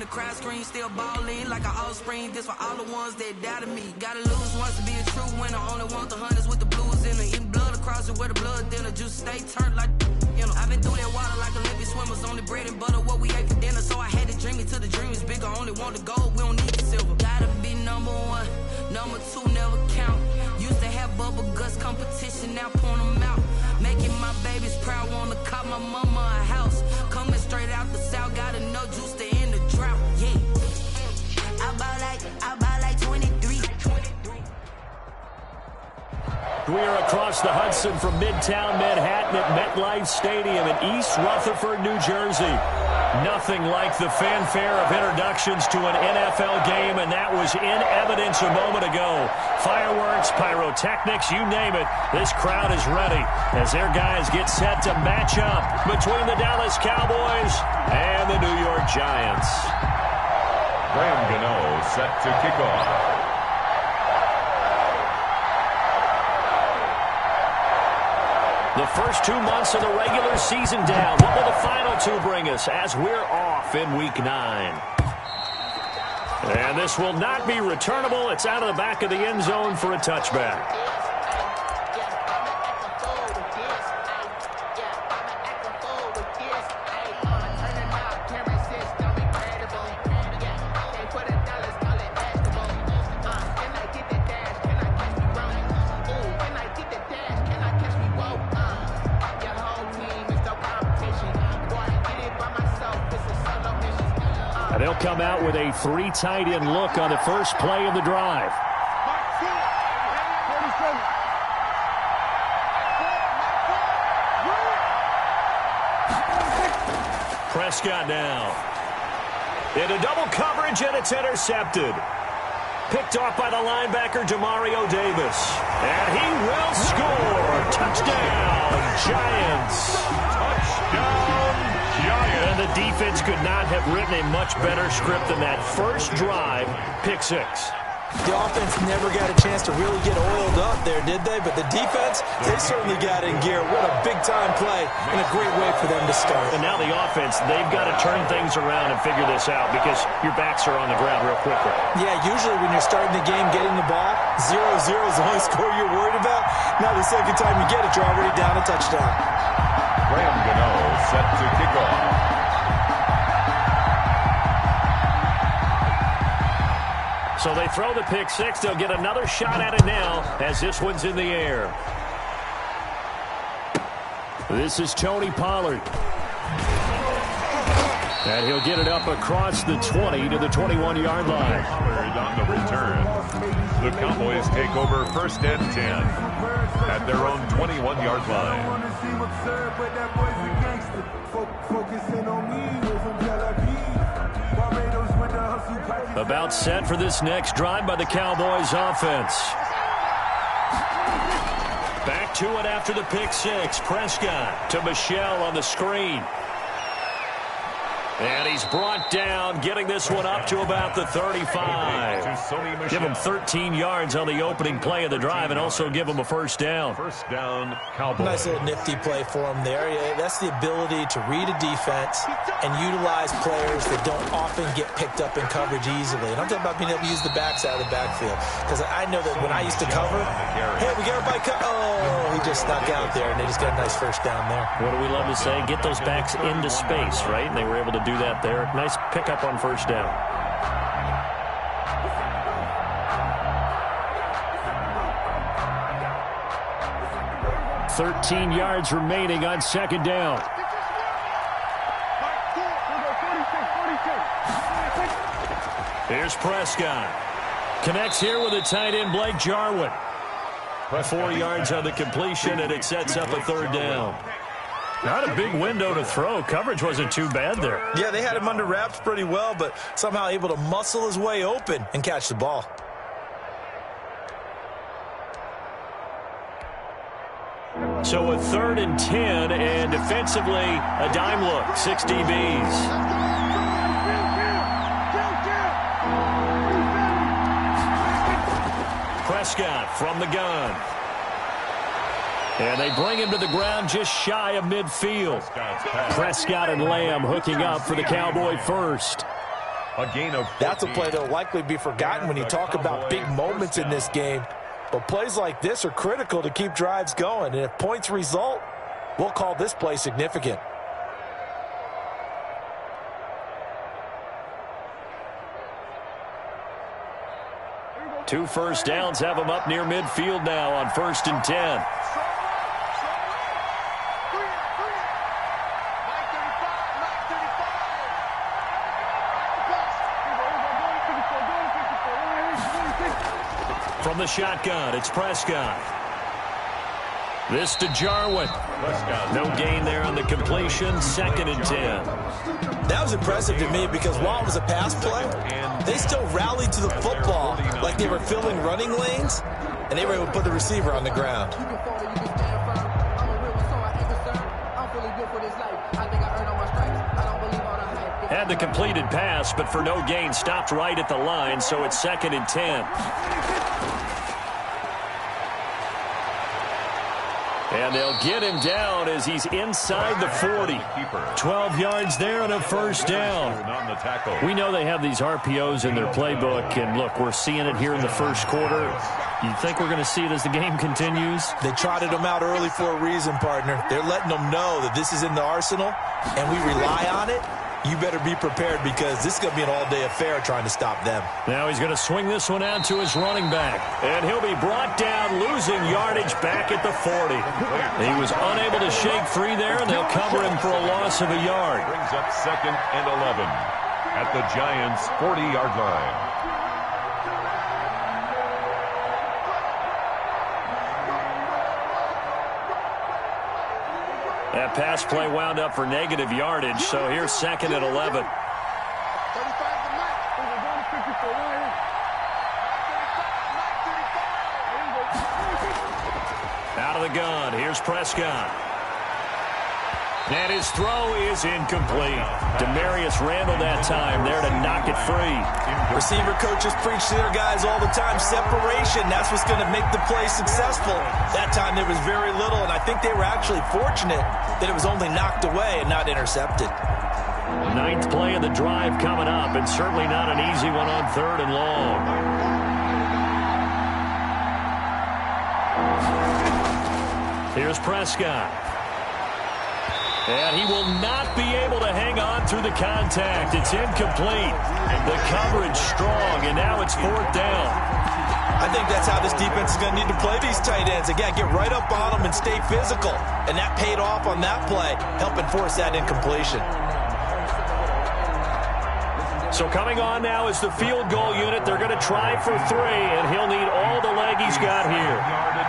the crowd screams, still ballin' like an offspring. This for all the ones that doubted me. Gotta lose once to be a true winner. Only want the hunters with the blues in it. Eating blood across it where the blood thinner. Juice stay turned like you know. I've been through that water like Olympic swimmers. Only bread and butter what we ate for dinner. So I had to dream it till the dream is bigger. Only want the gold, we don't need the silver. Gotta be number one, number two never count. Used to have bubble guts competition, now point them out. Making my babies proud, wanna cop my mama a house. Coming straight out the south, gotta know juice to end the drought. Yeah, I bought like 23. We are across the Hudson from Midtown Manhattan at MetLife Stadium in East Rutherford, New Jersey. Nothing like the fanfare of introductions to an NFL game, and that was in evidence a moment ago. Fireworks, pyrotechnics, you name it. This crowd is ready as their guys get set to match up between the Dallas Cowboys and the New York Giants. Graham Gano set to kick off. The first 2 months of the regular season down. What will the final two bring us as we're off in Week 9? And this will not be returnable. It's out of the back of the end zone for a touchback. They'll come out with a 3 tight end look on the first play of the drive. Prescott now. Into double coverage, and it's intercepted. Picked off by the linebacker, Demario Davis. And he will score. Touchdown, Giants. Touchdown, Giants. And the defense could not have written a much better script than that first drive, pick 6. The offense never got a chance to really get oiled up there, did they? But the defense, they certainly got in gear. What a big-time play and a great way for them to start. And now the offense, they've got to turn things around and figure this out because your backs are on the ground real quickly. Yeah, usually when you're starting the game, getting the ball, 0-0 is the only score you're worried about. Now the second time you get it, you're already down a touchdown. Graham Gano set to kick off. So they throw the pick 6. They'll get another shot at it now as this one's in the air. This is Tony Pollard. And he'll get it up across the 20 to the 21-yard line. Pollard on the return. The Cowboys take over first and 10 at their own 21-yard line. About set for this next drive by the Cowboys offense. Back to it after the pick 6. Prescott to Michelle on the screen. And he's brought down, getting this one up to about the 35. Give him 13 yards on the opening play of the drive and also give him a first down. First down, Cowboys. Nice little nifty play for him there. Yeah, that's the ability to read a defense and utilize players that don't often get picked up in coverage easily. And I'm talking about being able to use the backs out of the backfield. Because I know that when I used to cover, hey, we got everybody oh, he just snuck out there, and they just got a nice first down there. What do we love to say? Get those backs into space, right? And they were able to do that there. Nice pickup on first down. $13 yards remaining on second down. Here's Prescott. Connects here with a tight end, Blake Jarwin. 4 yards on the completion, and it sets up a third down. Not a big window to throw. Coverage wasn't too bad there. Yeah, they had him under wraps pretty well, but somehow able to muscle his way open and catch the ball. So a 3rd and 10, and defensively, a dime look. 6 DBs. Prescott from the gun. And they bring him to the ground just shy of midfield. Prescott and Lamb hooking up for the Cowboy first. A gain of 14. That's a play that will likely be forgotten when you talk about big moments in this game. But plays like this are critical to keep drives going. And if points result, we'll call this play significant. Two first downs have them up near midfield now on 1st and 10. From the shotgun, it's Prescott. This to Jarwin. No gain there on the completion. 2nd and 10. That was impressive to me because while it was a pass play, they still rallied to the football like they were filling running lanes, and they were able to put the receiver on the ground. Had the completed pass, but for no gain, stopped right at the line, so it's 2nd and 10. And they'll get him down as he's inside the 40. 12 yards there and a first down. We know they have these RPOs in their playbook, and look, we're seeing it here in the first quarter. You think we're going to see it as the game continues? They trotted them out early for a reason, partner. They're letting them know that this is in the arsenal, and we rely on it. You better be prepared because this is going to be an all-day affair trying to stop them. Now he's going to swing this one out to his running back. And he'll be brought down, losing yardage back at the 40. He was unable to shake free there, and they'll cover him for a loss of a yard. Brings up 2nd and 11 at the Giants' 40-yard line. That pass play wound up for negative yardage, so here's 2nd and 11. Out of the gun, here's Prescott. And his throw is incomplete. Demarius Randall that time there to knock it free. Receiver coaches preach to their guys all the time. Separation, that's what's going to make the play successful. That time there was very little, and I think they were actually fortunate that it was only knocked away and not intercepted. 9th play of the drive coming up, and certainly not an easy one on 3rd and long. Here's Prescott. And he will not be able to hang on through the contact. It's incomplete. The coverage strong, and now it's 4th down. I think that's how this defense is going to need to play these tight ends. Again, get right up on them and stay physical. And that paid off on that play, helping force that incompletion. So coming on now is the field goal unit. They're going to try for 3, and he'll need all the leg he's got here.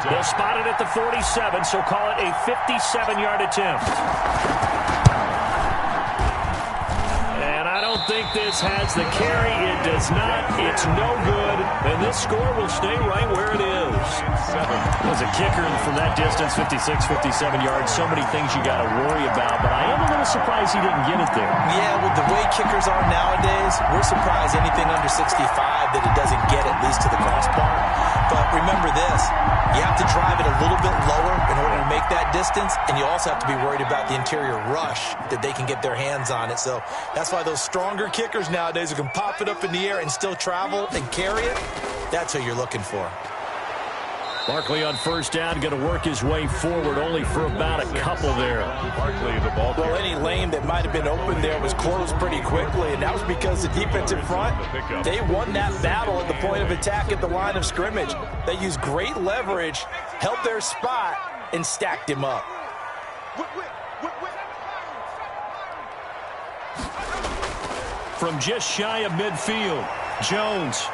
They'll spot it at the 47, so call it a 57-yard attempt. And I don't think this has the carry. It does not. It's no good. And this score will stay right where it is. As a kicker from that distance, 56, 57 yards, so many things you got to worry about. But I am a little surprised he didn't get it there. Yeah, with the way kickers are nowadays, we're surprised anything under 65 that it doesn't get at least to the crossbar. But remember this, you have to drive it a little bit lower in order to make that distance, and you also have to be worried about the interior rush that they can get their hands on it. So that's why those stronger kickers nowadays who can pop it up in the air and still travel and carry it, that's who you're looking for. Barkley on 1st down, going to work his way forward only for about a couple there. Barkley, the ball. Well, any lane that might have been open there was closed pretty quickly, and that was because the defensive front, they won that battle at the point of attack at the line of scrimmage. They used great leverage, held their spot, and stacked him up. From just shy of midfield, Jones.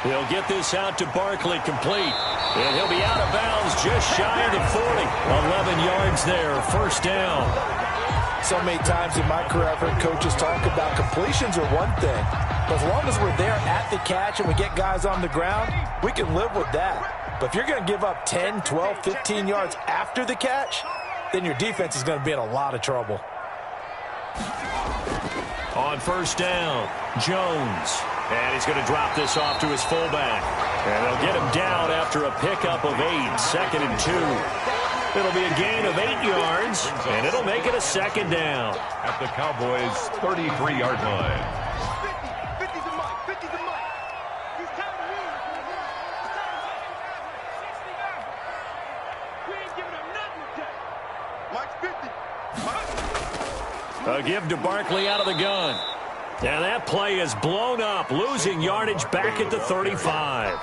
He'll get this out to Barkley, complete. And he'll be out of bounds just shy of the 40. 11 yards there, 1st down. So many times in my career, I've heard coaches talk about completions are one thing. But as long as we're there at the catch and we get guys on the ground, we can live with that. But if you're going to give up 10, 12, 15 yards after the catch, then your defense is going to be in a lot of trouble. On 1st down, Jones. And he's going to drop this off to his fullback. And they'll get him down after a pickup of 8, 2nd and 2. It'll be a gain of 8 yards, and it'll make it a 2nd down. At the Cowboys' 33-yard line. A give to Barkley out of the gun. And that play is blown up, losing yardage back at the 35.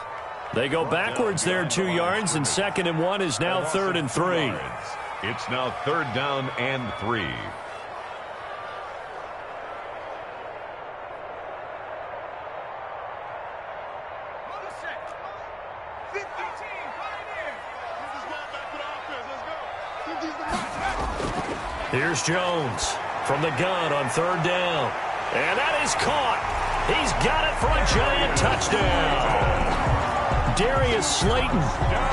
They go backwards there 2 yards, and 2nd and 1 is now 3rd and 3. It's now 3rd down and 3. Here's Jones from the gun on 3rd down. And that is caught. He's got it for a Giant touchdown. Darius Slayton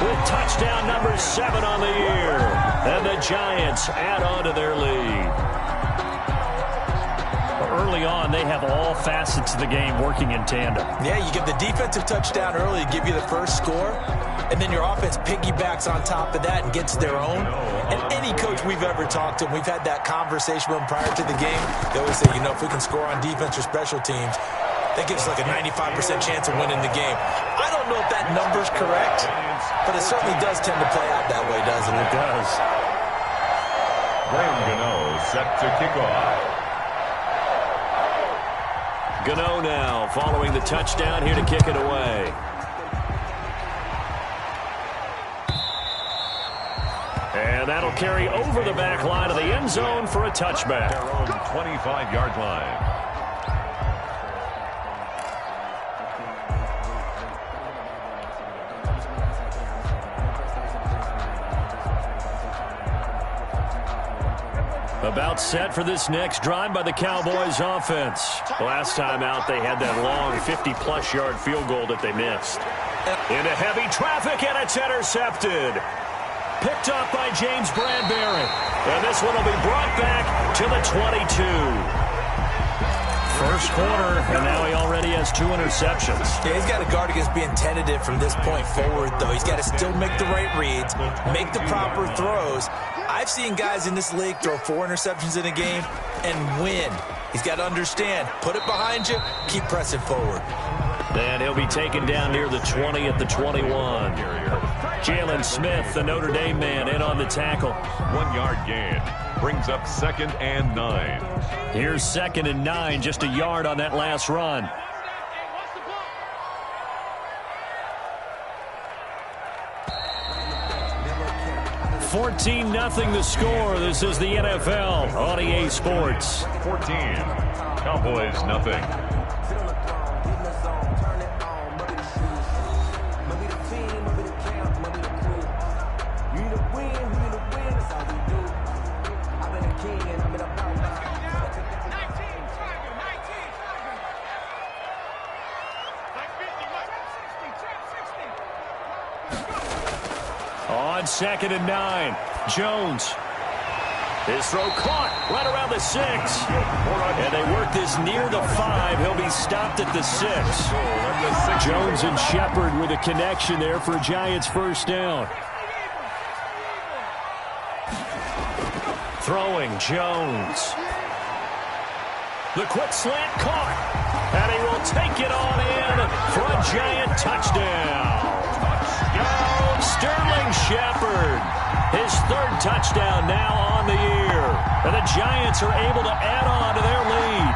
with touchdown number 7 on the year. And the Giants add on to their lead. Early on, they have all facets of the game working in tandem. Yeah, you give the defensive touchdown early to give you the first score, and then your offense piggybacks on top of that and gets their own. And any coach we've ever talked to, and we've had that conversation with them prior to the game, they always say, if we can score on defense or special teams, that gives us like a 95% chance of winning the game. I don't know if that number's correct, but it certainly does tend to play out that way, doesn't it? It does. Graham Gano set to kick off. Gano now following the touchdown here to kick it away. And that'll carry over the back line of the end zone for a touchback. Their own 25-yard line. About set for this next drive by the Cowboys offense. Last time out, they had that long 50-plus yard field goal that they missed. Into heavy traffic, and it's intercepted. Picked up by James Bradbury. And this one will be brought back to the 22. First quarter, and now he already has 2 interceptions. Yeah, he's got to guard against being tentative from this point forward, though. He's got to still make the right reads, make the proper throws. I've seen guys in this league throw 4 interceptions in a game and win. He's got to understand, put it behind you, keep pressing forward. And he'll be taken down near the 20 at the 21. Jalen Smith, the Notre Dame man, in on the tackle. 1-yard gain. Brings up 2nd and 9. Here's 2nd and 9, just a yard on that last run. $14-0 the score. This is the NFL on EA Sports. 14. Cowboys nothing. On 2nd and 9, Jones. His throw caught right around the 6. And they work this near the 5. He'll be stopped at the 6. Jones and Shepard with a connection there for Giants first down. Throwing, Jones. The quick slant caught. And he will take it on in for a Giant touchdown. Sterling Shepard, his 3rd touchdown now on the year. And the Giants are able to add on to their lead.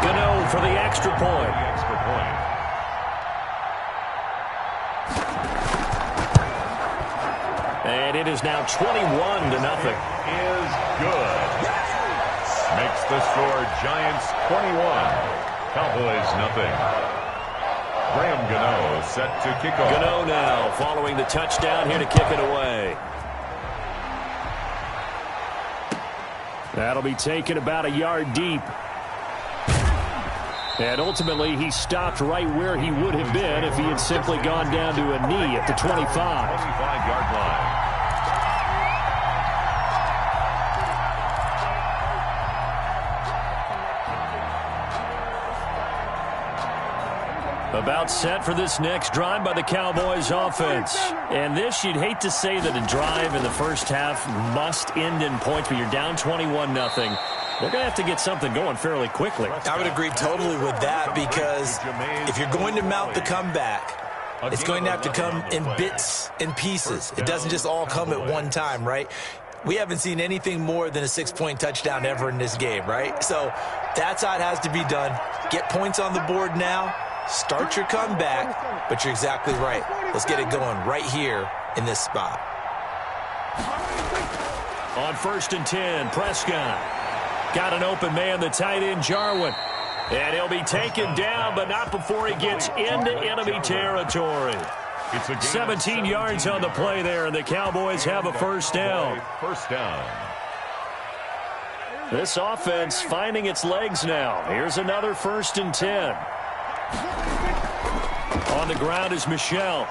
Gano for the extra point. And it is now 21-0. Is good. Makes the score Giants 21. Cowboys nothing. Graham Gano set to kick off. Gano now following the touchdown here to kick it away. That'll be taken about a yard deep. And ultimately, he stopped right where he would have been if he had simply gone down to a knee at the 25. 25-yard line. About set for this next drive by the Cowboys offense. And this, you'd hate to say that a drive in the first half must end in points, but you're down 21-0. They're going to have to get something going fairly quickly. I would agree totally with that, because if you're going to mount the comeback, It's going to have to come in bits and pieces. It doesn't just all come at one time, right? We haven't seen anything more than a 6-point touchdown ever in this game, right? So that's how it has to be done. Get points on the board now. Start your comeback. But you're exactly right. Let's get it going right here in this spot. On 1st and 10, Prescott. Got an open man, the tight end, Jarwin. And he'll be taken down, but not before he gets into enemy territory. 17 yards on the play there, and the Cowboys have a first down. First down. This offense finding its legs now. Here's another 1st and 10. On the ground is Michel.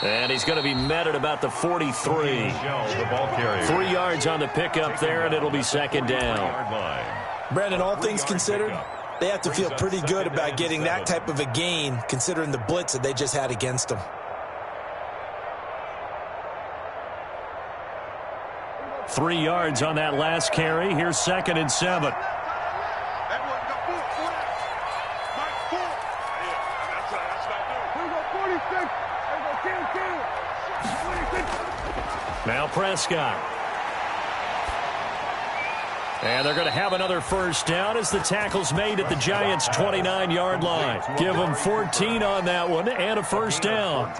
And he's going to be met at about the 43. 3 yards on the pickup there, and it'll be 2nd down. Brandon, all things considered, they have to feel pretty good about getting that type of a gain considering the blitz that they just had against them. 3 yards on that last carry. Here's 2nd and 7. Now Prescott. And they're going to have another first down as the tackle's made at the Giants' 29-yard line. Give them 14 on that one and a first down.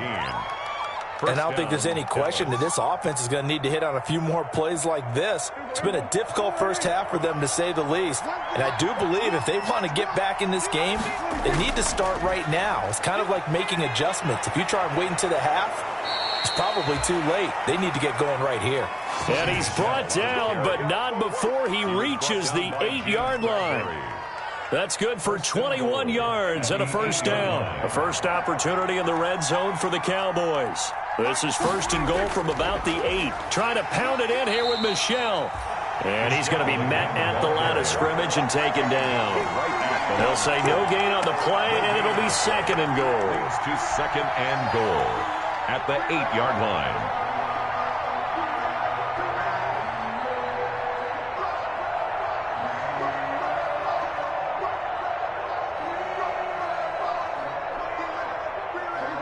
And I don't think there's any question that this offense is going to need to hit on a few more plays like this. It's been a difficult first half for them, to say the least. And I do believe if they want to get back in this game, they need to start right now. It's kind of like making adjustments. If you try and wait until the half, it's probably too late. They need to get going right here. And he's brought down, but not before he reaches the 8-yard line. That's good for 21 yards and a first down. A first opportunity in the red zone for the Cowboys. This is 1st and goal from about the 8. Trying to pound it in here with Michel. And he's going to be met at the line of scrimmage and taken down. They'll say no gain on the play, and it'll be 2nd and goal. It's to 2nd and goal at the 8-yard line.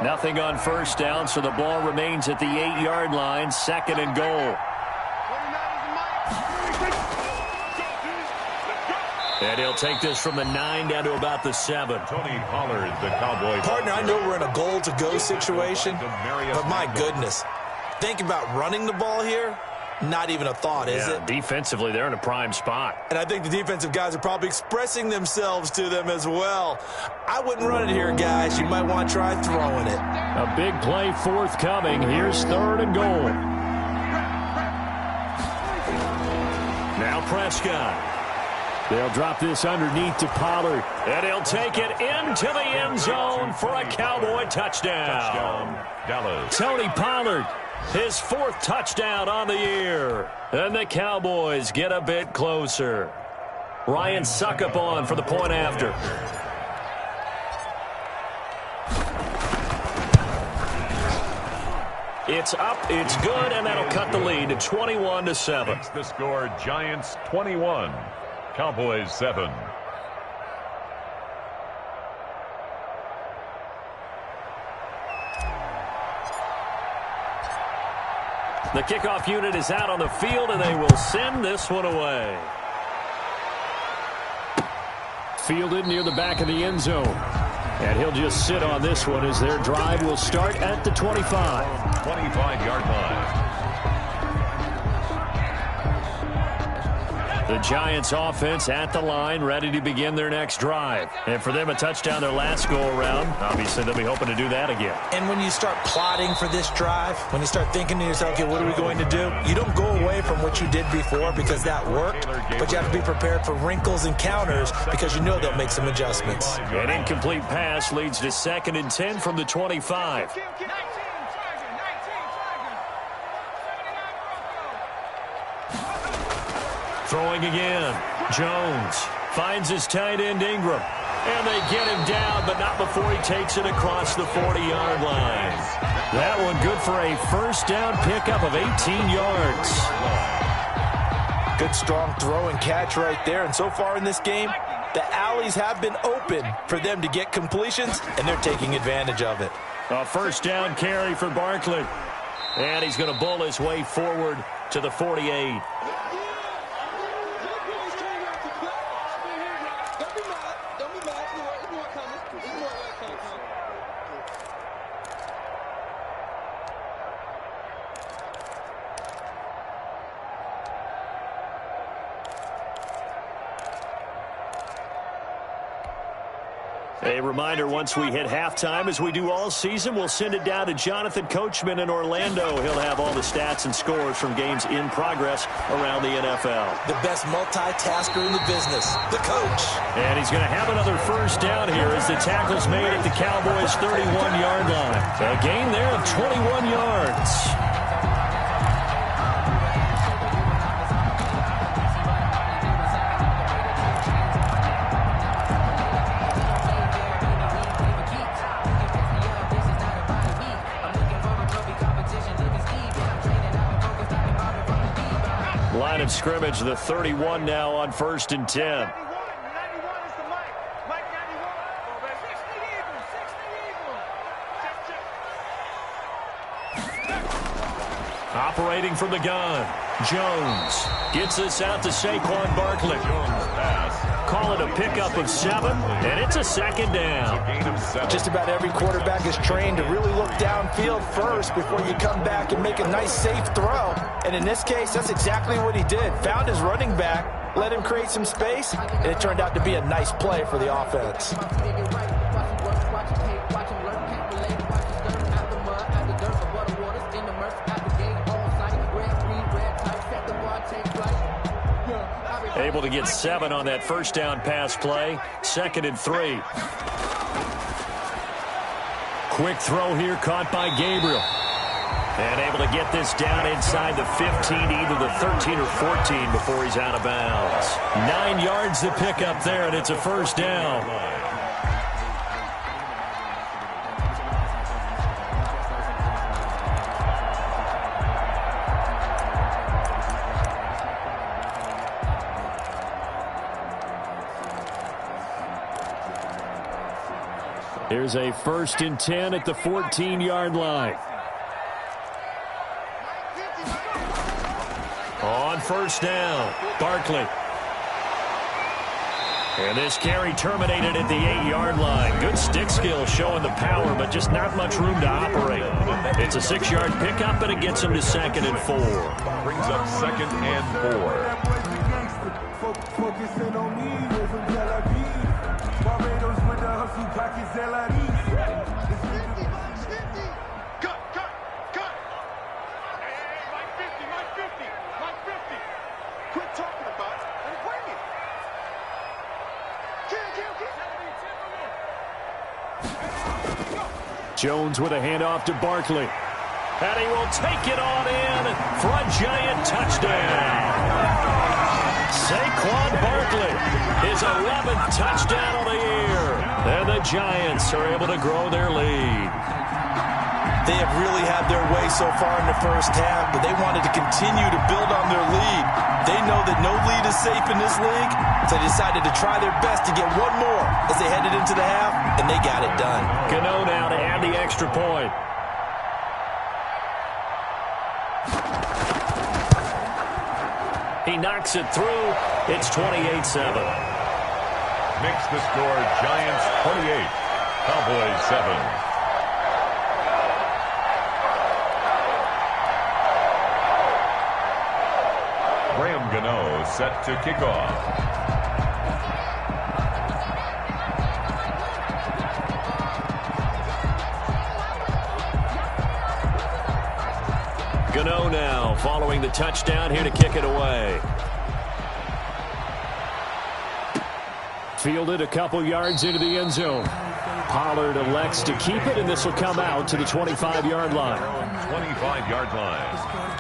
Nothing on first down, so the ball remains at the 8-yard line. 2nd and goal. And he'll take this from the 9 down to about the 7. Tony Pollard, the Cowboys. Partner, I know we're in a goal-to-go situation, but my goodness. Think about running the ball here. Not even a thought, is it? Defensively, they're in a prime spot. And I think the defensive guys are probably expressing themselves to them as well. I wouldn't run it here, guys. You might want to try throwing it. A big play forthcoming. Here's 3rd and goal. Now Prescott. They'll drop this underneath to Pollard. And he'll take it into the end zone for a Cowboy touchdown. Dallas. Tony Pollard. His 4th touchdown on the year. And the Cowboys get a bit closer. Ryan Suckup on for the point after. It's up, it's good, and that'll cut the lead to 21-7. Makes the score Giants 21, Cowboys 7. The kickoff unit is out on the field, and they will send this one away. Fielded near the back of the end zone. And he'll just sit on this one as their drive will start at the 25. 25-yard line. The Giants offense at the line, ready to begin their next drive. And for them, a touchdown their last go-around. Obviously, they'll be hoping to do that again. And when you start plotting for this drive, when you start thinking to yourself, okay, what are we going to do? You don't go away from what you did before because that worked, but you have to be prepared for wrinkles and counters because you know they'll make some adjustments. An incomplete pass leads to 2nd and 10 from the 25. Throwing again. Jones finds his tight end Ingram. And they get him down, but not before he takes it across the 40-yard line. That one good for a first down pickup of 18 yards. Good strong throw and catch right there. And so far in this game, The alleys have been open for them to get completions, and they're taking advantage of it. A first down carry for Barkley. And he's going to bull his way forward to the 48. A reminder, once we hit halftime, as we do all season, we'll send it down to Jonathan Coachman in Orlando. He'll have all the stats and scores from games in progress around the NFL. The best multitasker in the business, the coach. And he's going to have another first down here as the tackle's made at the Cowboys' 31-yard line. A gain there of 21 yards. Line of scrimmage, the 31 now on 1st and 10. Operating from the gun, Jones gets this out to Saquon Barkley. Call it a pickup of 7, and it's a second down. Just about every quarterback is trained to really look downfield first before you come back and make a nice, safe throw. And in this case, that's exactly what he did. Found his running back, let him create some space, and it turned out to be a nice play for the offense. Able to get 7 on that first down pass play. 2nd and 3. Quick throw here caught by Gabriel. And able to get this down inside the 15, either the 13 or 14 before he's out of bounds. 9 yards to pick up there, and it's a first down. Here's a 1st and 10 at the 14-yard line. On first down, Barkley. And this carry terminated at the 8-yard line. Good stick skill showing the power, but just not much room to operate. It's a 6-yard pickup, and it gets him to 2nd and 4. Brings up 2nd and 4. Jones with a handoff to Barkley. And he will take it on in for a giant touchdown. Saquon Barkley, his 11th touchdown of the year. And the Giants are able to grow their lead. They have really had their way so far in the first half, but they wanted to continue to build on their lead. They know that no lead is safe in this league, so they decided to try their best to get one more as they headed into the half, and they got it done. Gano now to add the extra point. He knocks it through. It's 28-7. Makes the score Giants 28, Cowboys 7. Gano set to kick off. Gano now following the touchdown here to kick it away. Fielded a couple yards into the end zone. Pollard elects to keep it, and this will come out to the 25-yard line. 25-yard line.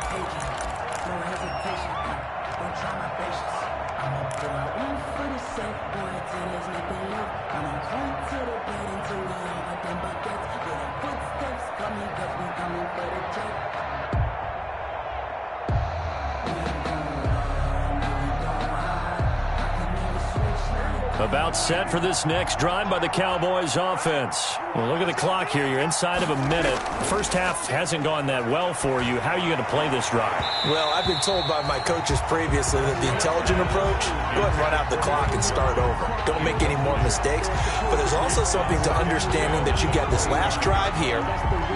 About set for this next drive by the Cowboys offense. Well, look at the clock here. You're inside of a minute. First half hasn't gone that well for you. How are you going to play this drive? Well, I've been told by my coaches previously that the intelligent approach, go ahead and run out the clock and start over. Don't make any more mistakes. But there's also something to understanding that you got this last drive here.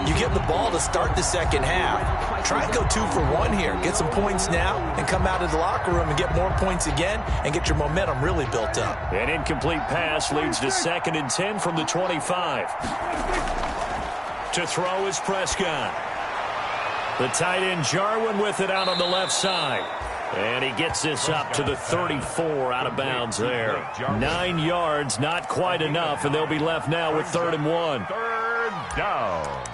You get the ball to start the second half. Try and go 2 for 1 here. Get some points now and come out of the locker room and get more points again and get your momentum really built up. An incomplete pass leads to 2nd and 10 from the 25. To throw is Prescott. The tight end Jarwin with it out on the left side. And he gets this up to the 34 out of bounds there. 9 yards, not quite enough, and they'll be left now with 3rd and 1. 3rd down.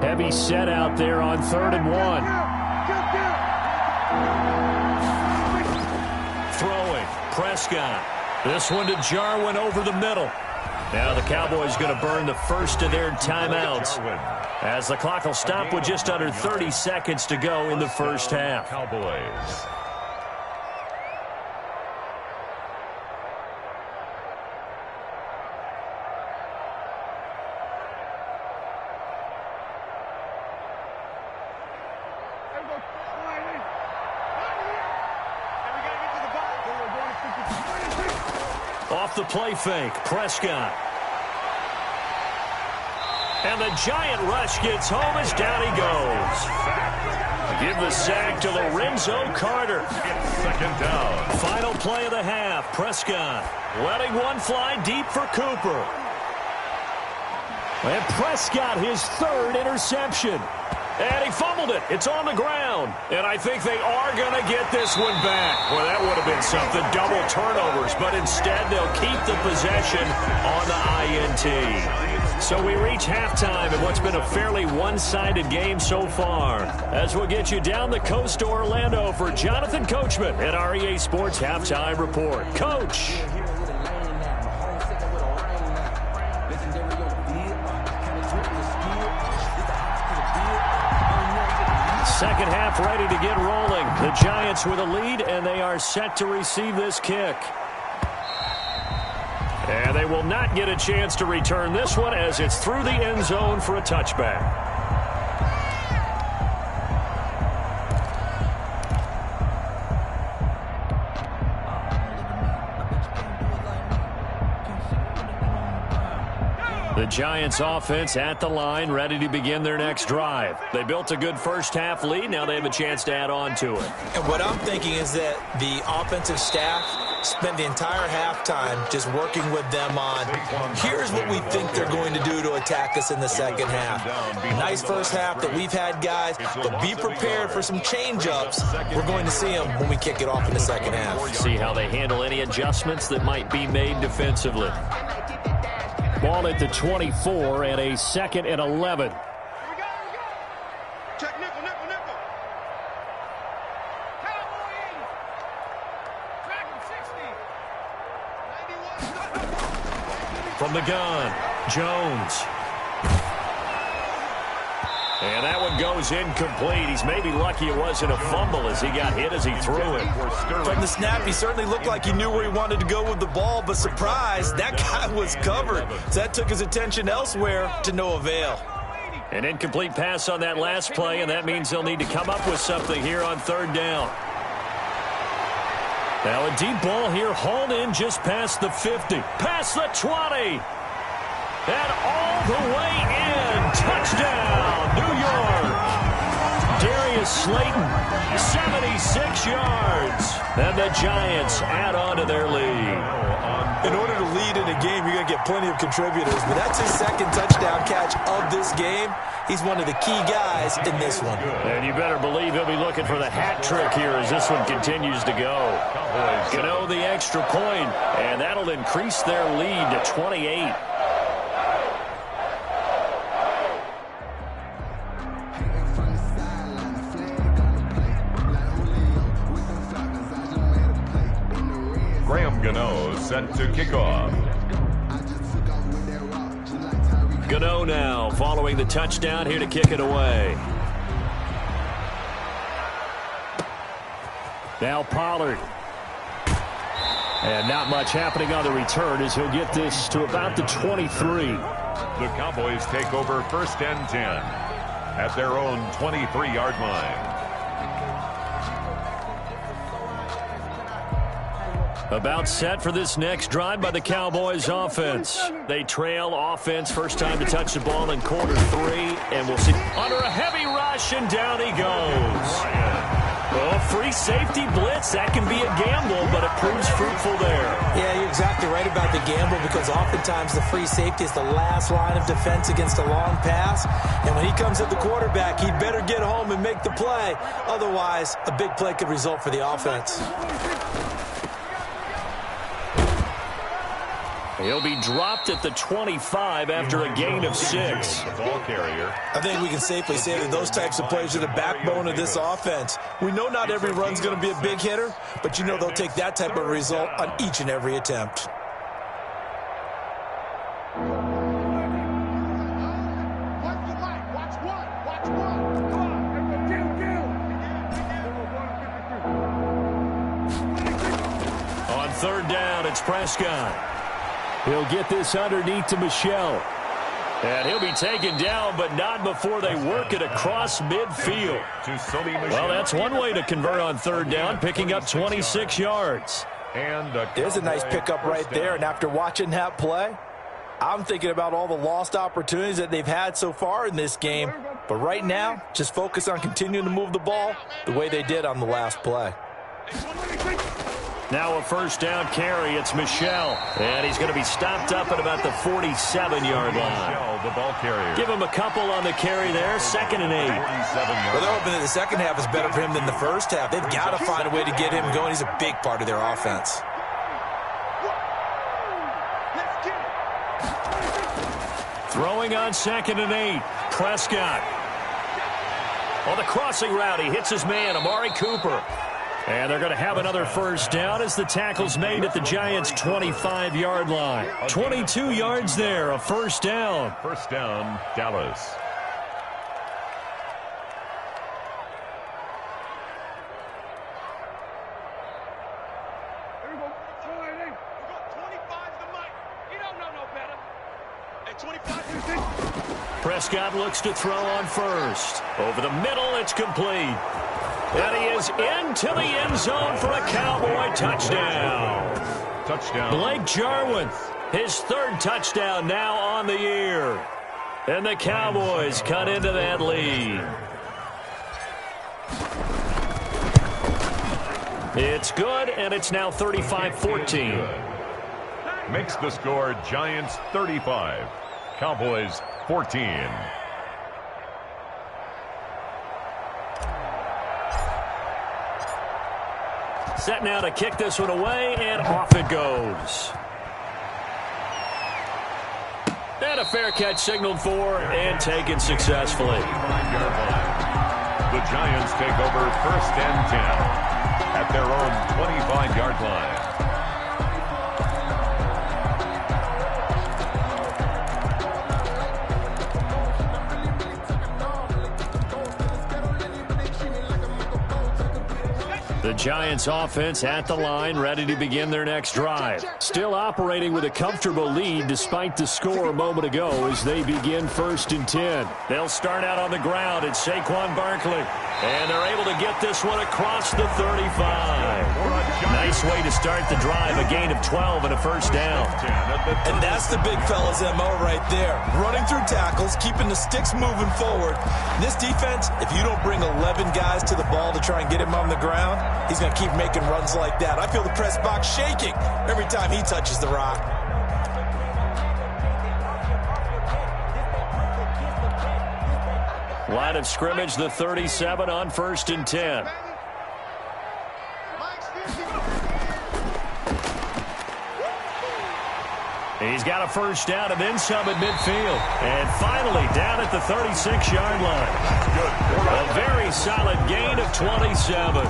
Heavy set out there on 3rd and 1. Throwing, Prescott. This one to Jarwin over the middle. Now the Cowboys going to burn the first of their timeouts as the clock will stop with just under 30 seconds to go in the first half. Cowboys. Off the play fake, Prescott. And the giant rush gets home as down he goes. Give the sack to Lorenzo Carter. 2nd down. Final play of the half, Prescott letting one fly deep for Cooper. And Prescott his 3rd interception. And he fumbled it. It's on the ground. And I think they are going to get this one back. Well, that would have been something. Double turnovers. But instead, they'll keep the possession on the INT. So we reach halftime in what's been a fairly one-sided game so far. As we'll get you down the coast to Orlando for Jonathan Coachman at our EA Sports Halftime Report. Coach. Second half ready to get rolling. The Giants with a lead, and they are set to receive this kick. And they will not get a chance to return this one as it's through the end zone for a touchback. The Giants offense at the line, ready to begin their next drive. They built a good first half lead. Now they have a chance to add on to it. And what I'm thinking is that the offensive staff spent the entire halftime just working with them on, here's what we think they're going to do to attack us in the second half. Nice first half that we've had, guys, but be prepared for some change-ups. We're going to see them when we kick it off in the second half. See how they handle any adjustments that might be made defensively. Ball at the 24 and a 2nd and 11. Check nickel, nickel, nickel. Cowboy in. Dragon 60. 91. From the gun, Jones. And that one goes incomplete. He's maybe lucky it wasn't a fumble as he got hit as he threw it. From the snap, he certainly looked like he knew where he wanted to go with the ball, but surprise, that guy was covered. So that took his attention elsewhere to no avail. An incomplete pass on that last play, and that means they'll need to come up with something here on 3rd down. Now a deep ball here, hauled in just past the 50. Past the 20. And all the way in. Touchdown, New York. Darius Slayton, 76 yards. And the Giants add on to their lead. In order to lead in a game, you're going to get plenty of contributors, but that's his 2nd touchdown catch of this game. He's one of the key guys in this one. And you better believe he'll be looking for the hat trick here as this one continues to go. Gano the extra point, and that'll increase their lead to 28. Gano set to kick off. Gano now following the touchdown here to kick it away. Now Pollard. And not much happening on the return as he'll get this to about the 23. The Cowboys take over 1st and 10 at their own 23-yard line. About set for this next drive by the Cowboys offense. They trail offense, first time to touch the ball in quarter 3, and we'll see under a heavy rush, and down he goes. Oh, free safety blitz, that can be a gamble, but it proves fruitful there. Yeah, you're exactly right about the gamble, because oftentimes the free safety is the last line of defense against a long pass, and when he comes at the quarterback, he'd better get home and make the play. Otherwise, a big play could result for the offense. He'll be dropped at the 25 after a gain of 6. The ball carrier. I think we can safely say that those types of plays are the backbone of this offense. We know not every run's going to be a big hitter, but you know they'll take that type of result on each and every attempt. On 3rd down, it's Prescott. He'll get this underneath to Michel. And he'll be taken down, but not before they work it across midfield. Well, that's one way to convert on 3rd down, picking up 26 yards. And there's a nice pickup right there, and after watching that play, I'm thinking about all the lost opportunities that they've had so far in this game. But right now, just focus on continuing to move the ball the way they did on the last play. Now a 1st down carry. It's Michel. And he's going to be stopped up at about the 47-yard line. The ball carrier. Give him a couple on the carry there. 2nd and 8. Well, they're hoping that the second half is better for him than the first half. They've got to find a way to get him going. He's a big part of their offense. Throwing on 2nd and 8. Prescott. On the crossing route, he hits his man, Amari Cooper. And they're going to have another 1st down as the tackle's made at the Giants' 25-yard line. 22 yards there, a 1st down. 1st down, Dallas. Here we go. 25 the mic. You don't know no better. At 25, Prescott looks to throw on 1st. Over the middle, it's complete. And he is into the end zone for a Cowboy touchdown. Blake Jarwin, his 3rd touchdown now on the year. And the Cowboys cut into that lead. It's good, and it's now 35-14. Makes the score Giants 35, Cowboys 14. Set now to kick this one away, and off it goes. And a fair catch signaled for and taken successfully. The Giants take over 1st and 10 at their own 25-yard line. The Giants offense at the line, ready to begin their next drive. Still operating with a comfortable lead despite the score a moment ago as they begin 1st and 10. They'll start out on the ground. It's Saquon Barkley. And they're able to get this one across the 35. Nice way to start the drive, a gain of 12 and a 1st down. And that's the big fella's MO right there. Running through tackles, keeping the sticks moving forward. This defense, if you don't bring 11 guys to the ball to try and get him on the ground, he's going to keep making runs like that. I feel the press box shaking every time he touches the rock. Line of scrimmage, the 37 on 1st and 10. He's got a 1st down and then some at midfield. And finally down at the 36-yard line. A very solid gain of 27.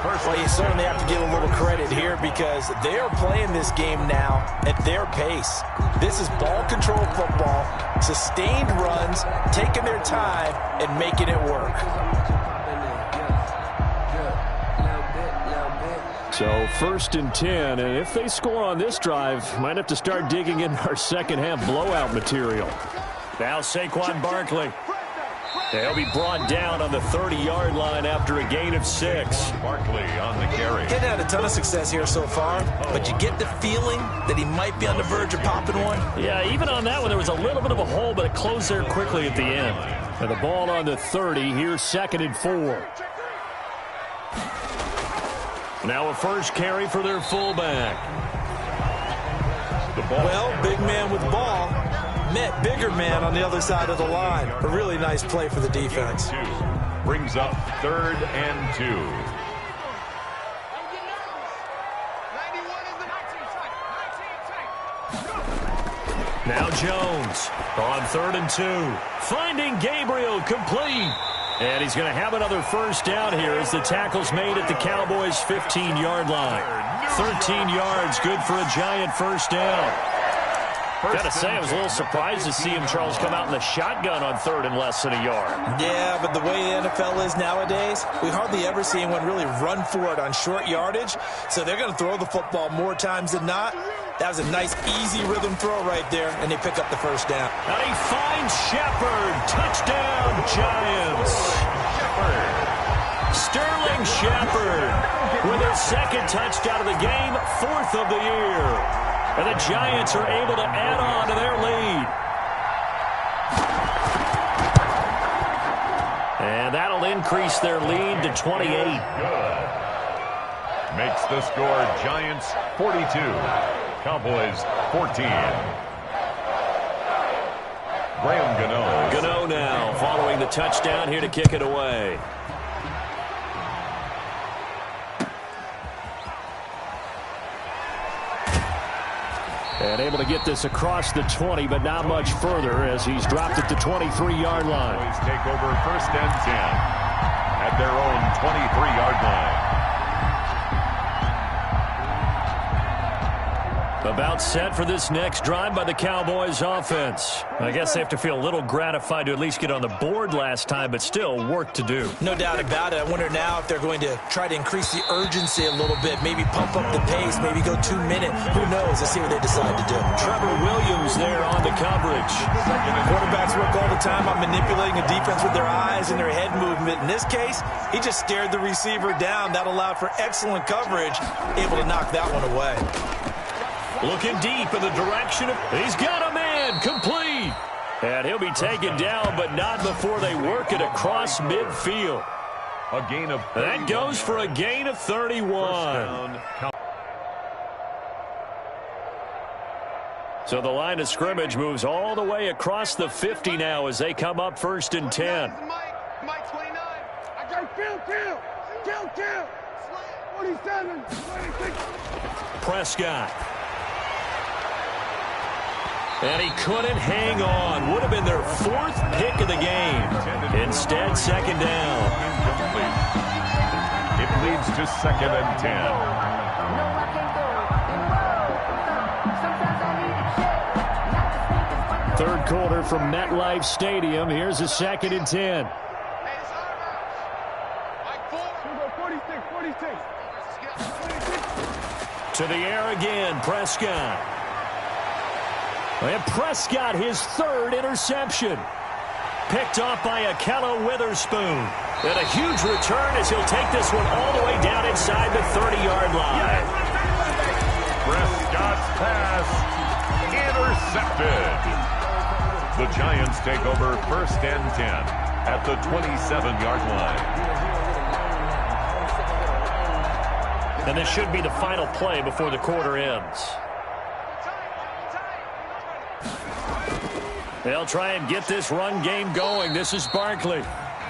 Well, you certainly have to give a little credit here because they're playing this game now at their pace. This is ball control football, sustained runs, taking their time, and making it work. So 1st and 10, and if they score on this drive, might have to start digging in our second half blowout material. Now Saquon Barkley. He'll be brought down on the 30-yard line after a gain of 6. Barkley on the carry. Getting had a ton of success here so far, but you get the feeling that he might be on the verge of popping one. Yeah, even on that one, there was a little bit of a hole, but it closed there quickly at the end. And the ball on the 30, here's 2nd and 4. Now a first carry for their fullback. The ball. Well, big man with ball met bigger man on the other side of the line. A really nice play for the defense. Brings up 3rd and 2. Now Jones on 3rd and 2. Finding Gabriel, complete. And he's going to have another first down here as the tackle's made at the Cowboys' 15-yard line. 13 yards, good for a Giant first down. Got to say, I was a little surprised to see him, Charles, come out in the shotgun on 3rd and less than a yard. Yeah, but the way the NFL is nowadays, we hardly ever see anyone really run for it on short yardage. So they're going to throw the football more times than not. That was a nice, easy rhythm throw right there, and they pick up the first down. And he finds Shepard. Touchdown, Giants. Sterling Shepard with his 2nd touchdown of the game, 4th of the year. And the Giants are able to add on to their lead. And that'll increase their lead to 28. Good. Makes the score Giants 42. Cowboys 14. Graham Gano. Gano now following the touchdown here to kick it away. And able to get this across the 20, but not much further as he's dropped at the 23-yard line. Cowboys take over 1st and 10 at their own 23-yard line. About set for this next drive by the Cowboys offense. I guess they have to feel a little gratified to at least get on the board last time, but still work to do. No doubt about it. I wonder now if they're going to try to increase the urgency a little bit, maybe pump up the pace, maybe go 2 minute. Who knows? Let's see what they decide to do. Trevor Williams there on the coverage. Quarterbacks work all the time on manipulating a defense with their eyes and their head movement. In this case, he just stared the receiver down. That allowed for excellent coverage, able to knock that one away. Looking deep in the direction of... He's got a man, complete. And he'll be taken down, but not before they work it across midfield. A gain of 31. That goes for a gain of 31. So the line of scrimmage moves all the way across the 50 now as they come up 1st and 10. Mike 29. I got kill. 47, 26. Prescott. And he couldn't hang on. Would have been their 4th pick of the game. Instead, 2nd down. It leads to 2nd and 10. Third quarter from MetLife Stadium. Here's a 2nd and 10. To the air again, Prescott. And Prescott, his 3rd interception. Picked off by Akello Witherspoon. And a huge return as he'll take this one all the way down inside the 30-yard line. Prescott's pass intercepted. The Giants take over 1st and 10 at the 27-yard line. And this should be the final play before the quarter ends. They'll try and get this run game going. This is Barkley.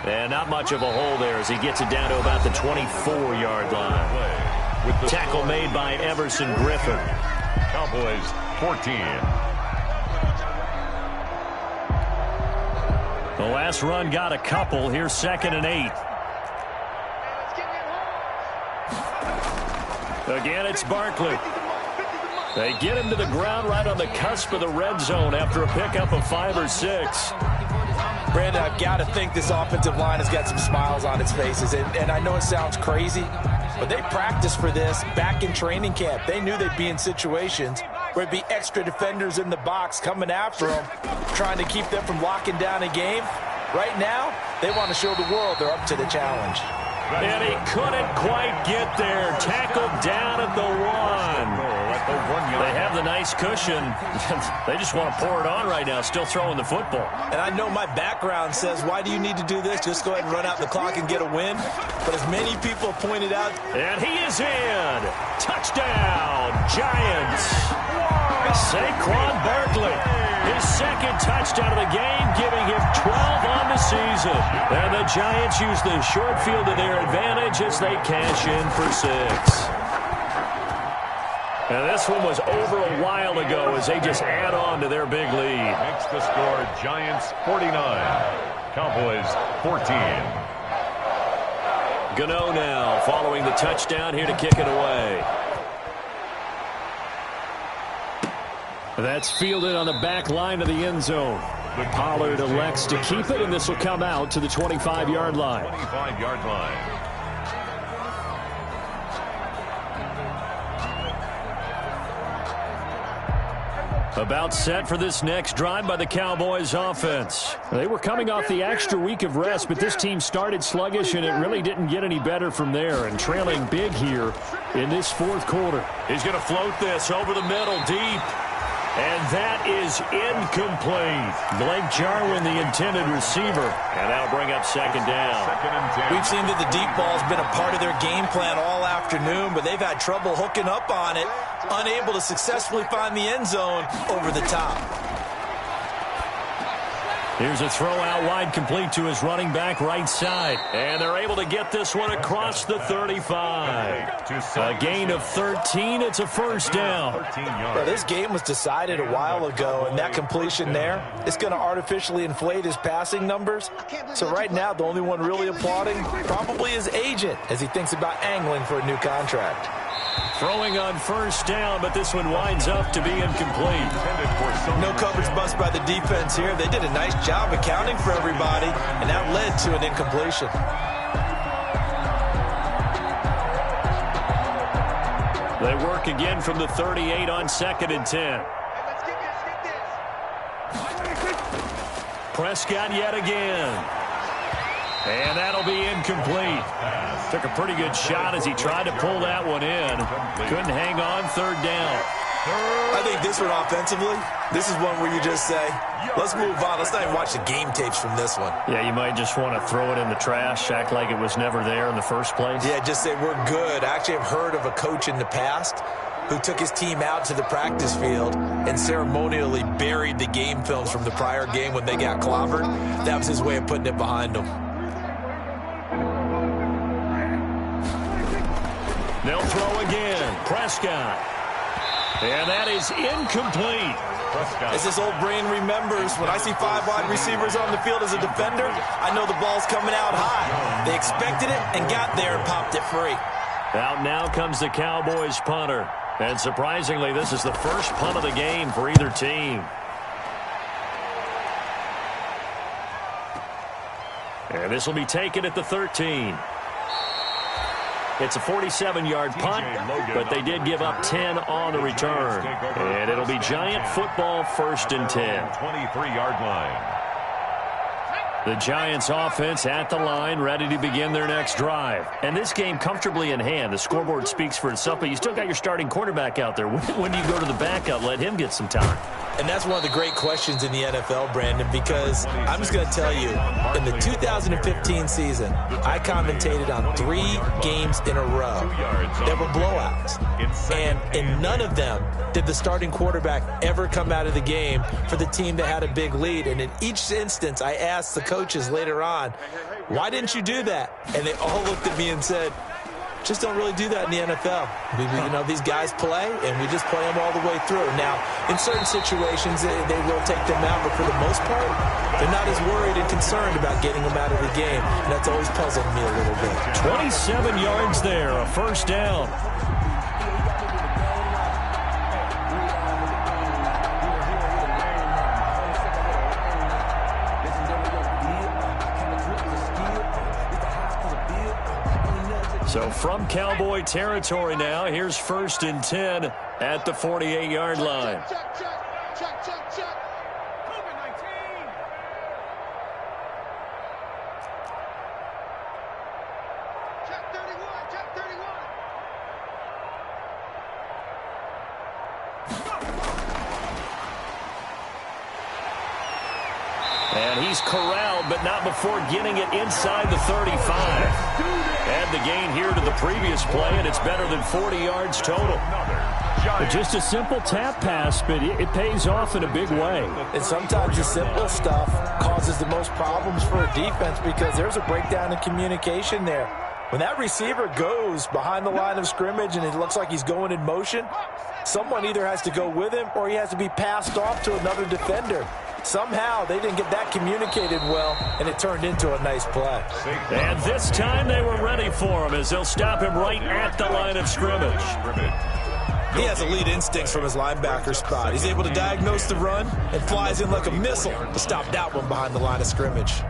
And not much of a hole there as he gets it down to about the 24-yard line. With the tackle made by Everson Griffin. Cowboys 14. The last run got a couple. Here's 2nd and 8. Again, it's Barkley. They get him to the ground right on the cusp of the red zone after a pickup of 5 or 6. Brandon, I've got to think this offensive line has got some smiles on its faces. And I know it sounds crazy, but they practiced for this back in training camp. They knew they'd be in situations where it'd be extra defenders in the box coming after them, trying to keep them from locking down a game. Right now, they want to show the world they're up to the challenge. And he couldn't quite get there. Tackled down at the 1. They have the nice cushion. They just want to pour it on right now, still throwing the football. And I know my background says, why do you need to do this? Just go ahead and run out the clock and get a win. But as many people have pointed out. And he is in. Touchdown, Giants. Saquon Barkley. His second touchdown of the game, giving him 12 on the season. And the Giants use the short field to their advantage as they cash in for 6. And this one was over a while ago as they just add on to their big lead. Makes the score Giants 49, Cowboys 14. Gano now following the touchdown here to kick it away. That's fielded on the back line of the end zone. Pollard elects to keep it, and this will come out to the 25-yard line. 25-yard line. About set for this next drive by the Cowboys offense. They were coming off the extra week of rest, but this team started sluggish, and it really didn't get any better from there, and trailing big here in this fourth quarter. He's going to float this over the middle deep. And that is incomplete. Blake Jarwin, the intended receiver. And that'll bring up second down. We've seen that the deep ball's been a part of their game plan all afternoon, but they've had trouble hooking up on it, unable to successfully find the end zone over the top. Here's a throw out wide, complete to his running back right side. And they're able to get this one across the 35. A gain of 13. It's a first down. Well, this game was decided a while ago, and that completion there is going to artificially inflate his passing numbers. So right now, the only one really applauding probably his agent as he thinks about angling for a new contract. Throwing on first down, but this one winds up to be incomplete. No coverage bust by the defense here. They did a nice job accounting for everybody, and that led to an incompletion. They work again from the 38 on 2nd and 10. Prescott yet again. And that'll be incomplete. Took a pretty good shot as he tried to pull that one in. Couldn't hang on, third down. I think this one offensively, this is one where you just say, let's move on. Let's not even watch the game tapes from this one. Yeah, you might just want to throw it in the trash, act like it was never there in the first place. Yeah, just say we're good. I actually have heard of a coach in the past who took his team out to the practice field and ceremonially buried the game films from the prior game when they got clobbered. That was his way of putting it behind them. They'll throw again. Prescott. And that is incomplete. As this old brain remembers, when I see 5 wide receivers on the field as a defender, I know the ball's coming out high. They expected it and got there and popped it free. Out now comes the Cowboys punter. And surprisingly, this is the first punt of the game for either team. And this will be taken at the 13. It's a 47-yard punt, but they did give up 10 on the return. And it'll be Giant football, 1st and 10. 23-yard line. The Giants offense at the line, ready to begin their next drive. And this game comfortably in hand. The scoreboard speaks for itself, but you still got your starting quarterback out there. When do you go to the backup? Let him get some time. And that's one of the great questions in the NFL, Brandon, because I'm just going to tell you, in the 2015 season, I commentated on 3 games in a row that were blowouts. And in none of them did the starting quarterback ever come out of the game for the team that had a big lead. And in each instance, I asked the coaches later on, why didn't you do that? And they all looked at me and said, just don't really do that in the NFL. These guys play, and we just play them all the way through. Now, in certain situations, they will take them out, but for the most part, they're not as worried and concerned about getting them out of the game, and that's always puzzled me a little bit. 27 yards there, a first down. So from Cowboy territory now, here's 1st and 10 at the 48-yard line. Check. COVID-19. Check 31. And he's corralled, but not before getting it inside the 35. Add the gain here to the previous play, and it's better than 40 yards total. Just a simple tap pass, but it pays off in a big way. And sometimes the simple stuff causes the most problems for a defense because there's a breakdown in communication there. When that receiver goes behind the line of scrimmage and it looks like he's going in motion, someone either has to go with him or he has to be passed off to another defender. Somehow they didn't get that communicated well, and it turned into a nice play. And this time they were ready for him as they'll stop him right at the line of scrimmage. He has elite instincts from his linebacker spot. He's able to diagnose the run and flies in like a missile to stop that one behind the line of scrimmage.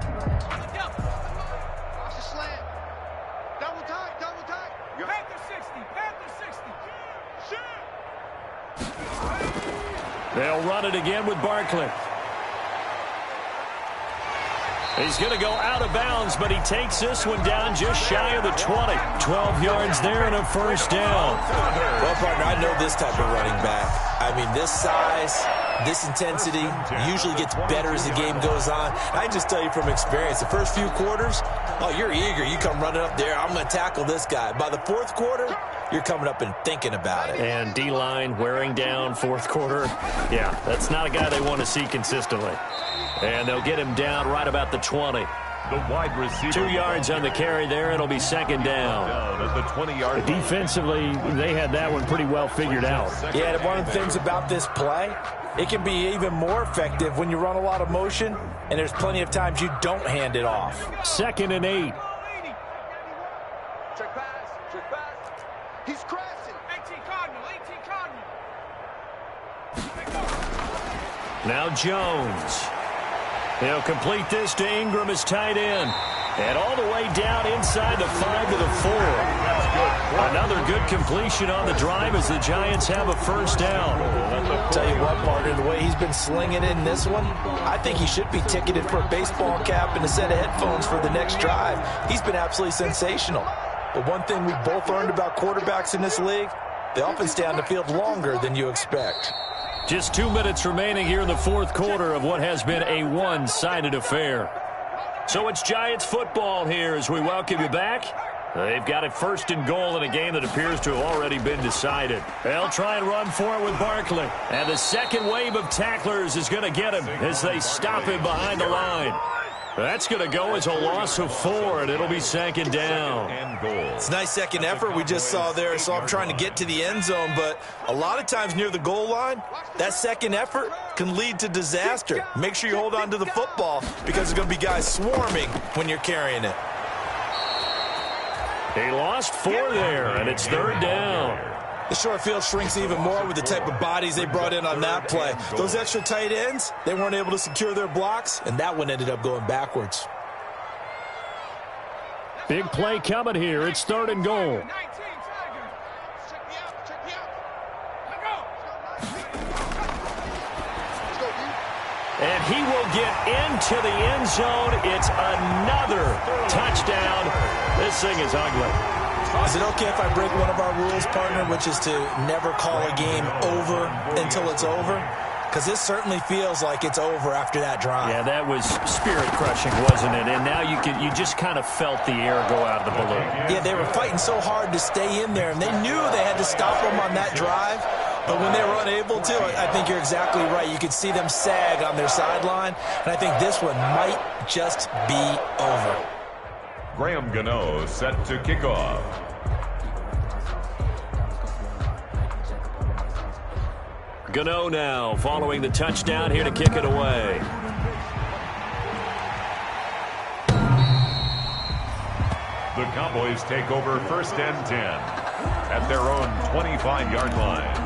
They'll run it again with Barkley. He's going to go out of bounds, but he takes this one down just shy of the 20. 12 yards there and a first down. Well, partner, I know this type of running back. I mean, this size, this intensity usually gets better as the game goes on. I just tell you from experience, the first few quarters, oh, you're eager. You come running up there, I'm going to tackle this guy. By the fourth quarter, you're coming up and thinking about it. And D-line wearing down fourth quarter. Yeah, that's not a guy they want to see consistently. And they'll get him down right about the 20. The wide receiver. 2 yards on the carry there. It'll be second down. At the 20-yard line. Defensively, they had that one pretty well figured out. Yeah, and one of the things about this play, it can be even more effective when you run a lot of motion, and there's plenty of times you don't hand it off. 2nd and 8. Check pass. He's crashing. 18 Cardinal. Now Jones. He'll complete this to Ingram as tight end. And all the way down inside the 5 to the 4. Another good completion on the drive as the Giants have a first down. Tell you what, partner, the way he's been slinging in this one, I think he should be ticketed for a baseball cap and a set of headphones for the next drive. He's been absolutely sensational. But one thing we've both learned about quarterbacks in this league, they often stay on the field longer than you expect. Just 2 minutes remaining here in the fourth quarter of what has been a one-sided affair. So it's Giants football here as we welcome you back. They've got it 1st and goal in a game that appears to have already been decided. They'll try and run for it with Barkley. And the second wave of tacklers is going to get him as they stop him behind the line. That's going to go as a loss of 4, and it'll be 2nd down. It's a nice second effort we just saw there. So I'm trying to get to the end zone, but a lot of times near the goal line, that second effort can lead to disaster. Make sure you hold on to the football because there's going to be guys swarming when you're carrying it. He lost 4 there, and it's 3rd down. The short field shrinks even more with the type of bodies they brought in on that play. Those extra tight ends, they weren't able to secure their blocks, and that one ended up going backwards. Big play coming here. It's 3rd and goal. And he will get into the end zone. It's another touchdown. This thing is ugly. Is it okay if I break one of our rules, partner, which is to never call a game over until it's over? Because this certainly feels like it's over after that drive. Yeah, that was spirit-crushing, wasn't it? And now you just kind of felt the air go out of the balloon. Yeah, they were fighting so hard to stay in there, and they knew they had to stop them on that drive. But when they were unable to, I think you're exactly right. You could see them sag on their sideline, and I think this one might just be over. Graham Gano set to kick off. Gano now following the touchdown here to kick it away. The Cowboys take over 1st and 10 at their own 25-yard line.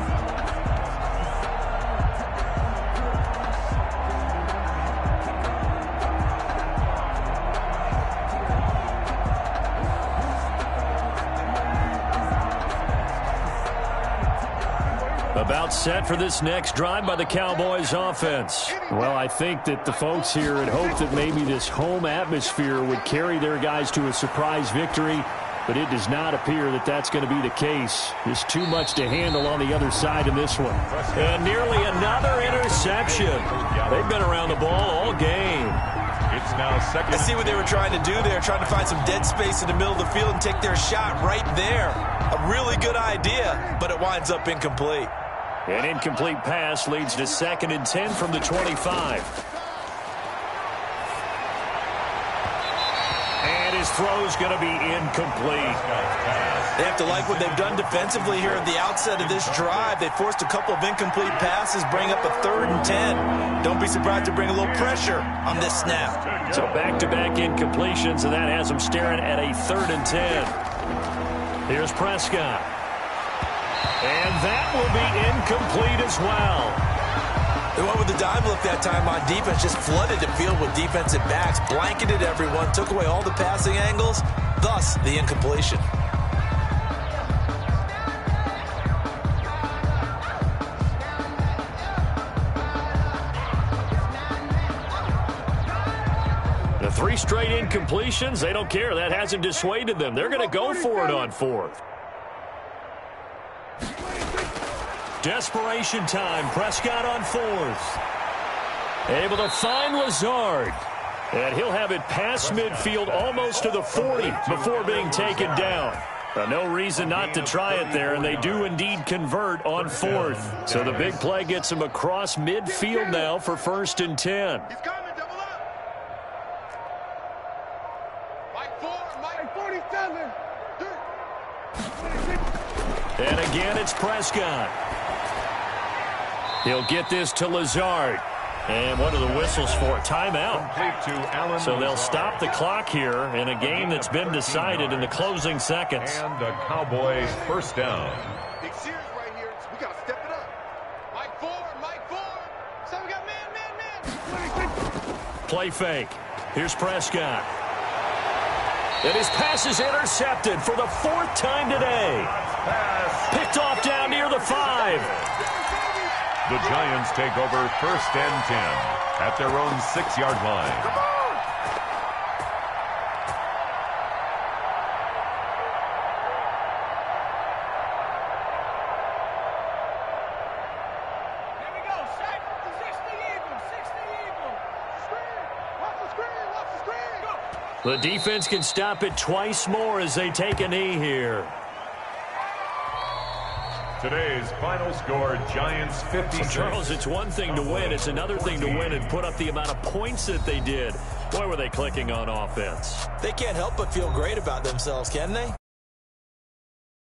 About set for this next drive by the Cowboys offense. Well, I think that the folks here had hoped that maybe this home atmosphere would carry their guys to a surprise victory, but it does not appear that that's going to be the case. There's too much to handle on the other side in this one. And nearly another interception. They've been around the ball all game. It's now second. I see what they were trying to do there, trying to find some dead space in the middle of the field and take their shot right there. A really good idea, but it winds up incomplete. An incomplete pass leads to 2nd and 10 from the 25. And his throw's going to be incomplete. They have to like what they've done defensively here at the outset of this drive. They forced a couple of incomplete passes, bring up a 3rd and 10. Don't be surprised to bring a little pressure on this snap. So back-to-back incompletions, and that has them staring at a 3rd and 10. Here's Prescott. And that will be incomplete as well. They went with the dime look that time on defense, just flooded the field with defensive backs, blanketed everyone, took away all the passing angles, thus the incompletion. The 3 straight incompletions, they don't care. That hasn't dissuaded them. They're going to go for it on 4th. Desperation time. Prescott on 4th. Able to find Lazard. And he'll have it past midfield almost to the 40 before being taken down. No reason not to try it there, and they do indeed convert on 4th. So the big play gets them across midfield now for 1st and 10. He's coming, double up. Mike 4, Mike 47. And again, it's Prescott. He'll get this to Lazard. And what are the whistles for? Timeout. So they'll stop the clock here in a game that's been decided in the closing seconds. And the Cowboys first down. Big series right here. We got to step it up. Mike 4, Mike 4. So we got man. Play fake. Here's Prescott. And his pass is intercepted for the 4th time today. Picked off down near the 5. The Giants take over 1st and 10 at their own 6-yard line. Come on. Here we go. Shaq, 60 Eagles. 60 Eagles. Screen. Watch the screen. Watch the screen. Go. The defense can stop it twice more as they take a knee here. Today's final score, Giants 56. So Charles, it's one thing to win. It's another thing to win and put up the amount of points that they did. Boy, were they clicking on offense. They can't help but feel great about themselves, can they?